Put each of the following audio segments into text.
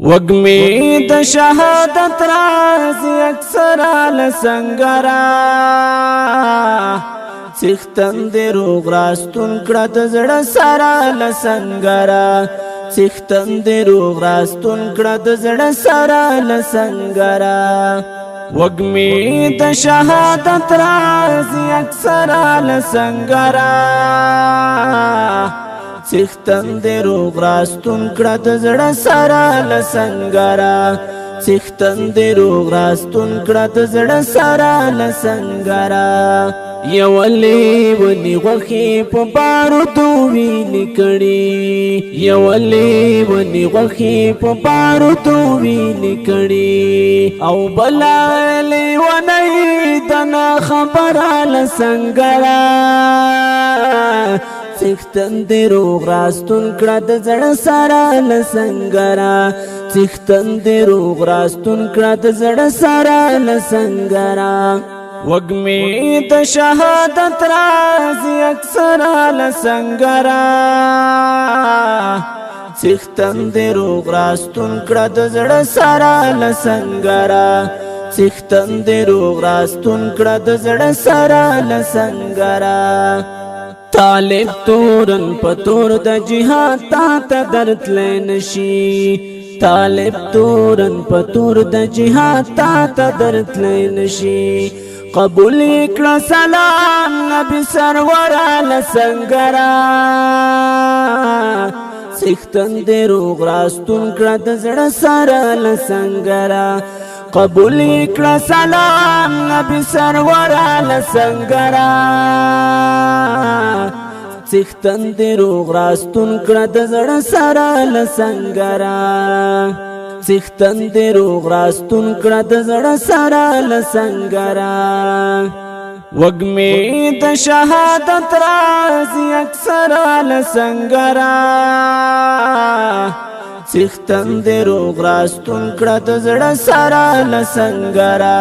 وگمی د شهادت رازی اکثر آل سنگرا چختن دی روغ راستون کرد زڑ سارا لسنگرا چختن دی روغ راستون کرد زڑ سارا لسنگرا وگمی د شهادت رازی اکثر آل سنگرا چختن دی روغ راستون کرد زڑ سارا لسنگرا چختن دی روغ راستون کرد زڑ سارا لسنگرا یولی ولی غوخی پا بارو دووی لکڑی یولی ولی غوخی پا بارو دووی لکڑی او بلالی ونی دنا خبر لسنگرا چختن دی روغ راستون کرد زڑ سارا لسنگرا چختن دی روغ راستون کرد زڑ سارا لسنگرا وگمی د شهادت رازی اکثر آل سنگرا چختن دی روغ راستون کرد زڑ سارا لسنگرا چختن دی روغ راستون کرد زڑ سارا لسنگرا طالب تورن پتور د جهاد تا درت لنشی طالب تورن پتور د جهاد تا درت لنشی قبول اکڑا سلام نبی سرور آل سنگرا چختن دی روغ راستون کرد زڑ سارا لسنگرا قبول اکڑا سلام نبی سرور آل سنگرا چختن دی روغ راستون کرد زڑ سارا لسنگرا چختن دی روغ راستون کرد زڑ سارا لسنگرا وگمی د شهادت رازی اکثر آل سنگرا چختن دی روغ راستون کرد زڑ سارا لسنگرا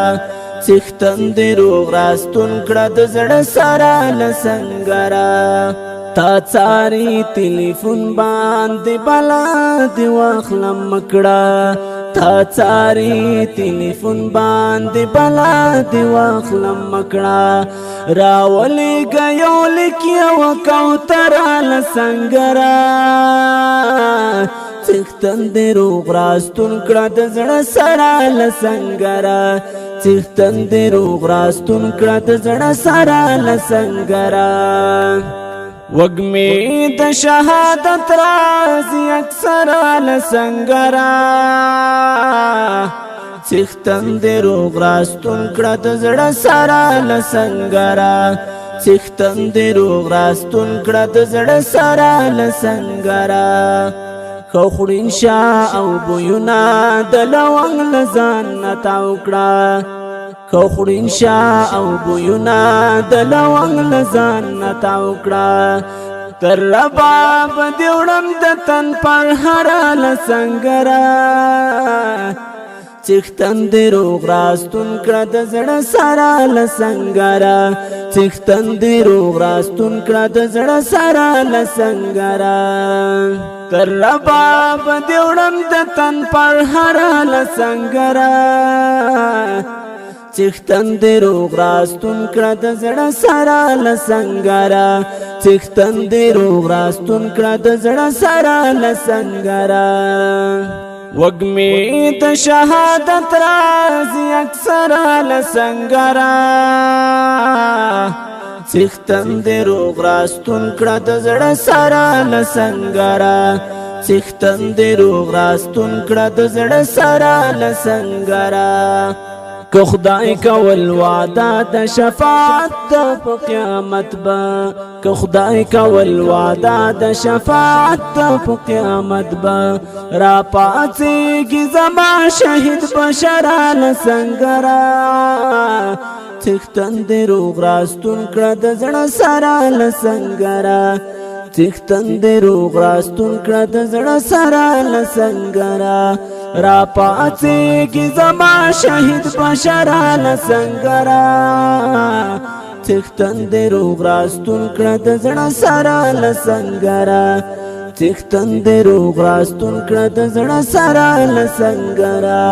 چختن دی روغ راستون کرد زڑ سارا لسنگرا تا چاری تلیفون باندې بلا دی واخلم مکڑا تا چاری تلیفون باندې بلا دی واخلم مکڑا راولی گیو لکیا وکوتر آل سنگرا چختن دی روغ راستون کرد زڑ سارا لسنگرا چختن دی روغ راستون کرد زڑ سارا لسنگرا وگمی د شهادت رازی اکثر آل سنگرا چختن دی روغ راستون کرد زڑ سارا لسنگرا چختن دی روغ راستون کرد زڑ سارا لسنگرا خوخورین شا او بویونا دلوانگ لزان نتاوکڑا خوخورین شا او بویونا دلوانگ لزان نتاوکڑا تر رباب دیوڑم دتن پر حرا لسنگرا چختن دی روغ راستون کرد زڑ سارا لسنگرا چختن دی روغ راستون کرد زڑ سارا لسنگرا تر رباب دیوڑم دتن پر حرا لسنگرا چختن دی روغ راستون کرد زڑ سارا لسنگرا چختن دی روغ راستون کرد زڑ سارا لسنگرا وگمی د شهادت رازی اکثر آل سنگرا چختن دی روغ راستون کرد زڑ سارا لسنگرا چختن دی روغ راستون کرد زڑ سارا لسنگرا که خدای کول وعده د شفاعت په قیامت با که خدای کول وعده د شفاعت په قیامت با را پاتېږي زما شهید بشر آل سنگرا چختن دی روغ راستون کرد زڑ سارا لسنگرا چختن دی روغ راستون کرد زڑ سارا لسنگرا را پاتېږي زما شهید بشر آل سنگرا چختن دی روغ راستون کرد زڑ سارا لسنگرا څښتن دې روغ راستون کړه د زړه سره له سنګره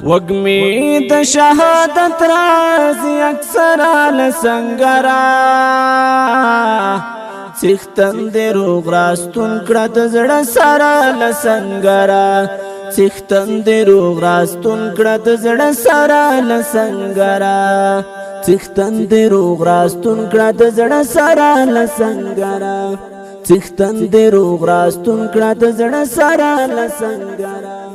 وږمې د شهادت راځي اکثره له سنګره څښتن دې روغ راستون کړه د زړه سره له سنګره څښتن دې روغ راستون کړه د زړه سره له سنګره څښتن دې روغ راستون کړه د زړه سره له سنګره څښتن دې روغ راستون کړه د زړه سره له سنګره